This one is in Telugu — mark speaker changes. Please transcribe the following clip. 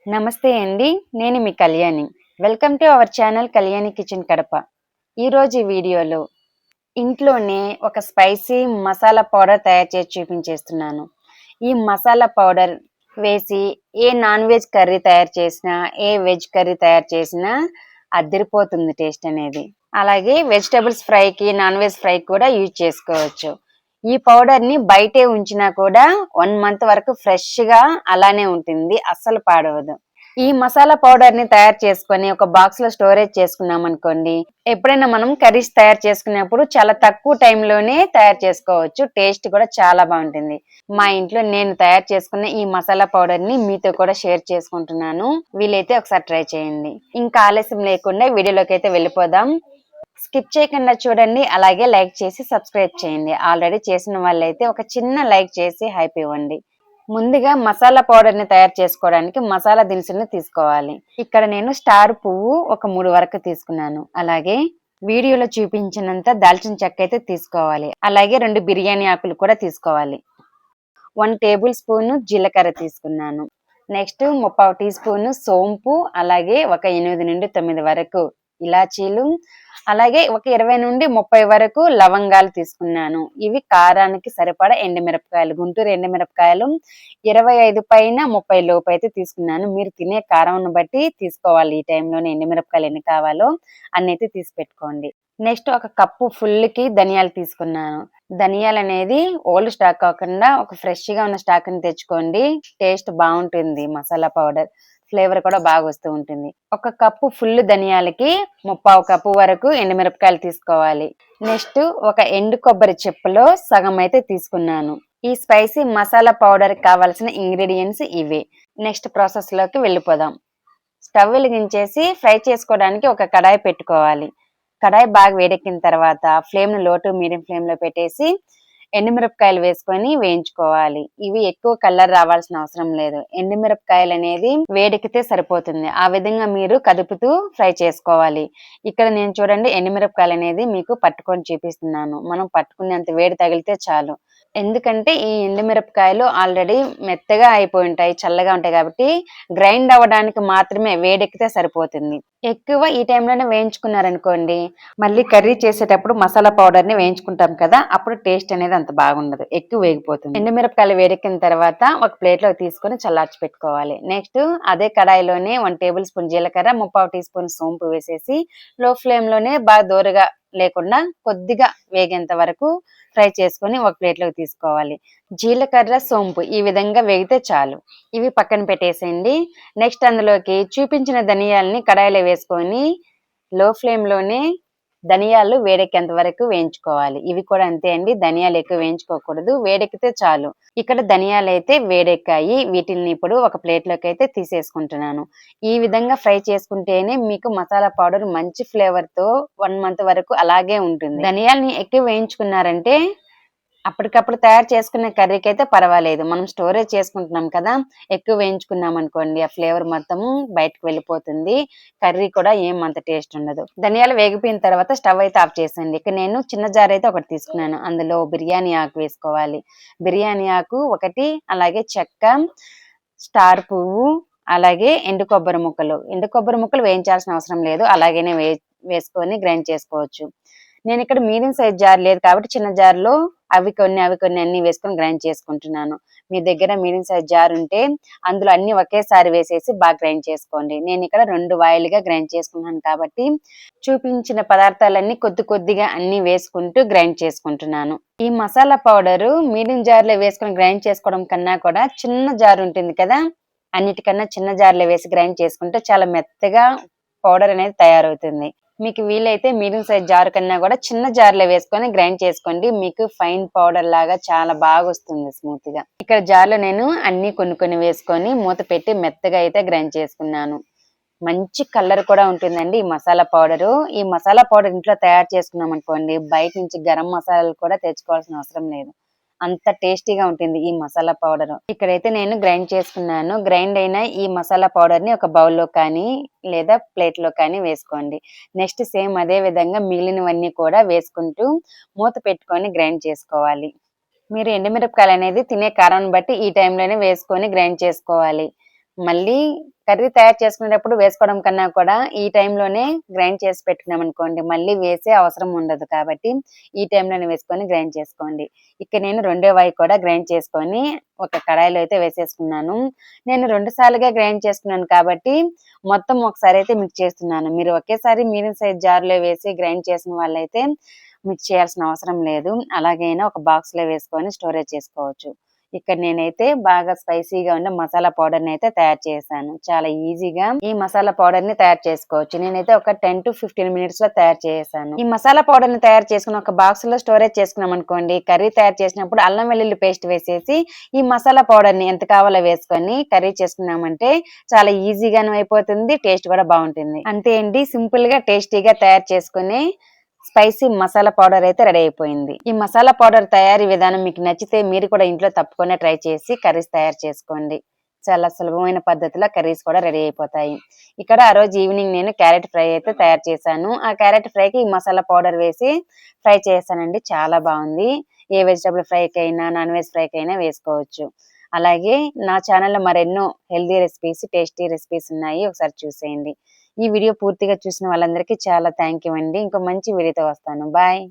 Speaker 1: నమస్తే అండి. నేను మీ Kalyani. Welcome to our channel Kalyani kitchen Kadapa. ఈరోజు ఈ వీడియోలో ఇంట్లోనే ఒక స్పైసీ మసాలా పౌడర్ తయారు చేసి చూపించేస్తున్నాను. ఈ మసాలా పౌడర్ వేసి ఏ నాన్ వెజ్ కర్రీ తయారు చేసినా, ఏ వెజ్ కర్రీ తయారు చేసినా అదిరిపోతుంది టేస్ట్ అనేది. అలాగే వెజిటబుల్స్ ఫ్రైకి, నాన్ వెజ్ ఫ్రైకి కూడా యూజ్ చేసుకోవచ్చు. ఈ పౌడర్‌ని బయటే ఉంచినా కూడా 1 మంత్ వరకు ఫ్రెష్‌గా అలానే ఉంటుంది. అస్సలు పాడవదు. ఈ మసాలా పౌడర్‌ని తయారు చేసుకొని ఒక బాక్స్‌లో స్టోరేజ్ చేసుకున్నామనుకోండి, ఎప్పుడైనా మనం కర్రీస్ తయారు చేసుకునేప్పుడు చాలా తక్కువ టైంలోనే తయారు చేసుకోవచ్చు. టేస్ట్ కూడా చాలా బావుంటుంది. మా ఇంట్లో నేను తయారు చేసుకున్న ఈ మసాలా పౌడర్‌ని మీతో కూడా షేర్ చేసుకుంటున్నాను. వీలైతే ఒకసారి ట్రై చేయండి. ఇంకా ఆలస్యం లేకుండా వీడియోలోకైతే వెళ్ళిపోదాం. స్కిప్ చేయకుండా చూడండి. అలాగే లైక్ చేసి సబ్స్క్రైబ్ చేయండి. ఆల్రెడీ చేసిన వాళ్ళైతే ఒక చిన్న లైక్ చేసి హైప్ ఇవ్వండి. ముందుగా మసాలా పౌడర్‌ని తయారు చేసుకోవడానికి మసాలా దినుసులను తీసుకోవాలి. ఇక్కడ నేను స్టార్ పువ్వు ఒక 3 వరకు తీసుకున్నాను. అలాగే వీడియోలో చూపించినంత దాల్చిన చెక్క అయితే తీసుకోవాలి. అలాగే 2 బిర్యానీ ఆకులు కూడా తీసుకోవాలి. 1 టేబుల్ స్పూన్ జీలకర్ర తీసుకున్నాను. నెక్స్ట్ 3/4 టీ స్పూన్ సోంపు, అలాగే ఒక 8 నుండి 9 వరకు ఇలాచీలు, అలాగే ఒక 20 నుండి 30 వరకు లవంగాలు తీసుకున్నాను. ఇవి కారానికి సరిపడా ఎండుమిరపకాయలు, గుంటూరు ఎండుమిరపకాయలు 25 పైన 30 లోపు అయితే తీసుకున్నాను. మీరు తినే కారంను బట్టి తీసుకోవాలి. ఈ టైంలోనే ఎండుమిరపకాయలు ఎన్ని కావాలో అన్నైతే తీసి పెట్టుకోండి. నెక్స్ట్ ఒక కప్పు ఫుల్‌కి ధనియాలు తీసుకున్నాను. ధనియాలు అనేది ఓల్డ్ స్టాక్ కాకుండా ఒక ఫ్రెష్‌గా ఉన్న స్టాక్‌ని తెచ్చుకోండి. టేస్ట్ బావుంటుంది మసాలా పౌడర్. ఫ్లేవర్ కూడా బాగా వస్తూ ఉంటుంది. ఒక కప్పు ఫుల్ ధనియాలకి 3/4 కప్పు వరకు ఎండుమిరపకాయలు తీసుకోవాలి. నెక్స్ట్ ఒక ఎండు కొబ్బరి చిప్పలో సగం అయితే తీసుకున్నాను. ఈ స్పైసీ మసాలా పౌడర్ కావాల్సిన ఇంగ్రీడియంట్స్ ఇవే. నెక్స్ట్ ప్రాసెస్ లోకి వెళ్ళిపోదాం. స్టవ్ వెలిగించేసి ఫ్రై చేసుకోవడానికి ఒక కడాయి పెట్టుకోవాలి. కడాయి బాగా వేడెక్కిన తర్వాత ఫ్లేమ్‌ను లో టు మీడియం ఫ్లేమ్‌లో పెట్టేసి ఎండుమిరపకాయలు వేసుకొని వేయించుకోవాలి. ఇవి ఎక్కువ కలర్ రావాల్సిన అవసరం లేదు. ఎండుమిరపకాయలు అనేది వేడెక్కితే సరిపోతుంది. ఆ విధంగా మీరు కదుపుతూ ఫ్రై చేసుకోవాలి. ఇక్కడ నేను చూడండి ఎండుమిరపకాయలు అనేది మీకు పట్టుకొని చూపిస్తున్నాను. మనం పట్టుకునేంత వేడి తగిలితే చాలు. ఎందుకంటే ఈ ఎండుమిరపకాయలు ఆల్రెడీ మెత్తగా అయిపోయి ఉంటాయి, చల్లగా ఉంటాయి కాబట్టి గ్రైండ్ అవ్వడానికి మాత్రమే వేడెక్కితే సరిపోతుంది. ఎక్కువ ఈ టైంలోనే వేయించుకున్నారనుకోండి, మళ్ళీ కర్రీ చేసేటప్పుడు మసాలా పౌడర్‌ని వేయించుకుంటాం కదా! అప్పుడు టేస్ట్ అనేది అంత బాగుండదు. ఎక్కువ వేగిపోతుంది. ఎండుమిరపకాయలు వేడెక్కిన తర్వాత ఒక ప్లేట్‌లోకి తీసుకొని చల్లార్చి పెట్టుకోవాలి. నెక్స్ట్ అదే కడాయిలోనే 1 టేబుల్ స్పూన్ జీలకర్ర, 3/4 టీ స్పూన్ సోంపు వేసేసి లో ఫ్లేమ్‌లోనే బాగా దోరగా లేకుండా కొద్దిగా వేగేంత వరకు ఫ్రై చేసుకొని ఒక ప్లేట్‌లోకి తీసుకోవాలి. జీలకర్ర, సోంపు ఈ విధంగా వేగితే చాలు. ఇవి పక్కన పెట్టేసేయండి. నెక్స్ట్ అందులోకి చూపించిన ధనియాల్ని కడాయిలో వేసుకొని లో ఫ్లేమ్‌లోనే ధనియాలు వేడెక్కేంత వరకు వేయించుకోవాలి. ఇవి కూడా అంతే అండి. ధనియాలు ఎక్కువ వేయించుకోకూడదు. వేడెక్కితే చాలు. ఇక్కడ ధనియాలైతే వేడెక్కాయి. వీటిల్ని ఇప్పుడు ఒక ప్లేట్‌లోకి అయితే తీసేసుకుంటున్నాను. ఈ విధంగా ఫ్రై చేసుకుంటేనే మీకు మసాలా పౌడర్ మంచి ఫ్లేవర్‌తో 1 మంత్ వరకు అలాగే ఉంటుంది. ధనియాల్ని ఎక్కువ వేయించుకున్నారంటే అప్పటికప్పుడు తయారు చేసుకునే కర్రీకైతే పర్వాలేదు. మనం స్టోరేజ్ చేసుకుంటున్నాం కదా! ఎక్కువ వేయించుకున్నామనుకోండి ఆ ఫ్లేవర్ మొత్తము బయటకు వెళ్ళిపోతుంది. కర్రీ కూడా ఏం అంత టేస్ట్ ఉండదు. ధనియాలు వేగిపోయిన తర్వాత స్టవ్ అయితే ఆఫ్ చేసేయండి. ఇక్కడ నేను చిన్న జార్ అయితే ఒకటి తీసుకున్నాను. అందులో బిర్యానీ ఆకు వేసుకోవాలి. బిర్యానీ ఆకు ఒకటి, అలాగే చెక్క, స్టార్ పువ్వు, అలాగే ఎండు కొబ్బరి ముక్కలు. ఎండు కొబ్బరి ముక్కలు వేయించాల్సిన అవసరం లేదు. అలాగనే వేసుకొని గ్రైండ్ చేసుకోవచ్చు. నేనిక్కడ మీడియం సైజ్ జార్ లేదు కాబట్టి చిన్న జార్‌లో అవి కొన్ని అన్నీ వేసుకొని గ్రైండ్ చేసుకుంటున్నాను. మీ దగ్గర మీడియం సైజ్ జార్ ఉంటే అందులో అన్నీ ఒకేసారి వేసేసి బాగా గ్రైండ్ చేసుకోండి. నేనిక్కడ 2 వాయిలుగా గ్రైండ్ చేసుకున్నాను కాబట్టి చూపించిన పదార్థాలన్నీ కొద్ది కొద్దిగా అన్నీ వేసుకుంటూ గ్రైండ్ చేసుకుంటున్నాను. ఈ మసాలా పౌడరు మీడియం జార్‌లో వేసుకొని గ్రైండ్ చేసుకోవడం కన్నా కూడా చిన్న జార్ ఉంటుంది కదా! అన్నిటికన్నా చిన్న జార్‌లో వేసి గ్రైండ్ చేసుకుంటే చాలా మెత్తగా పౌడర్ అనేది తయారవుతుంది. మీకు వీలైతే మీడియం సైజ్ జార్ కన్నా కూడా చిన్న జార్‌లో వేసుకొని గ్రైండ్ చేసుకోండి. మీకు ఫైన్ పౌడర్ లాగా చాలా బాగొస్తుంది స్మూత్‌గా. ఇక్కడ జార్‌లో నేను అన్నీ కొన్ని వేసుకొని మూత పెట్టి మెత్తగా అయితే గ్రైండ్ చేసుకున్నాను. మంచి కలర్ కూడా ఉంటుందండి ఈ మసాలా పౌడరు. ఈ మసాలా పౌడర్ ఇంట్లో తయారు చేసుకున్నామనుకోండి, బయట నుంచి గరం మసాలాలు కూడా తెచ్చుకోవాల్సిన అవసరం లేదు. అంత టేస్టీగా ఉంటుంది ఈ మసాలా పౌడరు. ఇక్కడైతే నేను గ్రైండ్ చేసుకున్నాను. గ్రైండ్ అయిన ఈ మసాలా పౌడర్‌ని ఒక బౌల్‌లో కానీ లేదా ప్లేట్‌లో కానీ వేసుకోండి. నెక్స్ట్ సేమ్ అదే విధంగా మిగిలినవన్నీ కూడా వేసుకుంటూ మూత పెట్టుకొని గ్రైండ్ చేసుకోవాలి. మీరు ఎండుమిరపకాయలు అనేది తినే కారాన్ని బట్టి ఈ టైంలోనే వేసుకొని గ్రైండ్ చేసుకోవాలి. మళ్ళీ కర్రీ తయారు చేసుకునేటప్పుడు వేసుకోవడం కన్నా కూడా ఈ టైంలోనే గ్రైండ్ చేసి పెట్టుకున్నాం అనుకోండి మళ్ళీ వేసే అవసరం ఉండదు. కాబట్టి ఈ టైంలోనే వేసుకొని గ్రైండ్ చేసుకోండి. ఇక్కడ నేను రెండో వాయి కూడా గ్రైండ్ చేసుకొని ఒక కడాయిలో అయితే వేసేసుకున్నాను. నేను 2 సార్లుగా గ్రైండ్ చేసుకున్నాను కాబట్టి మొత్తం ఒకసారి అయితే మిక్స్ చేస్తున్నాను. మీరు ఒకేసారి మీడియం సైజ్ జార్‌లో వేసి గ్రైండ్ చేసిన వాళ్ళైతే మిక్స్ చేయాల్సిన అవసరం లేదు. అలాగైనా ఒక బాక్స్‌లో వేసుకొని స్టోరేజ్ చేసుకోవచ్చు. ఇక్కడ నేనైతే బాగా స్పైసీగా ఉన్న మసాలా పౌడర్‌ని అయితే తయారు చేశాను. చాలా ఈజీగా ఈ మసాలా పౌడర్‌ని తయారు చేసుకోవచ్చు. నేనైతే ఒక 10-15 మినిట్స్‌లో తయారు చేసేసాను. ఈ మసాలా పౌడర్‌ని తయారు చేసుకుని ఒక బాక్స్‌లో స్టోరేజ్ చేసుకున్నాం అనుకోండి, కర్రీ తయారు చేసినప్పుడు అల్లం వెల్లుల్లి పేస్ట్ వేసేసి ఈ మసాలా పౌడర్‌ని ఎంత కావాలో వేసుకొని కర్రీ చేసుకున్నామంటే చాలా ఈజీగాను అయిపోతుంది. టేస్ట్ కూడా బాగుంటుంది. అంతే అండి, సింపుల్‌గా టేస్టీగా తయారు చేసుకుని స్పైసీ మసాలా పౌడర్ అయితే రెడీ అయిపోయింది. ఈ మసాలా పౌడర్ తయారీ విధానం మీకు నచ్చితే మీరు కూడా ఇంట్లో తప్పకుండా ట్రై చేసి కర్రీస్ తయారు చేసుకోండి. చాలా సులభమైన పద్ధతిలో కర్రీస్ కూడా రెడీ అయిపోతాయి. ఇక్కడ ఆ రోజు ఈవినింగ్ నేను క్యారెట్ ఫ్రై అయితే తయారు చేశాను. ఆ క్యారెట్ ఫ్రైకి ఈ మసాలా పౌడర్ వేసి ఫ్రై చేశానండి. చాలా బాగుంది. ఏ వెజిటబుల్ ఫ్రైకైనా, నాన్ వెజ్ ఫ్రైకైనా వేసుకోవచ్చు. అలాగే నా ఛానల్‌లో మరెన్నో హెల్తీ రెసిపీస్, టేస్టీ రెసిపీస్ ఉన్నాయి. ఒకసారి చూసేయండి. ఈ వీడియో పూర్తిగా చూసిన వాళ్ళందరికీ చాలా థాంక్ యూ అండి. ఇంకో మంచి వీడియోతో వస్తాను. బాయ్.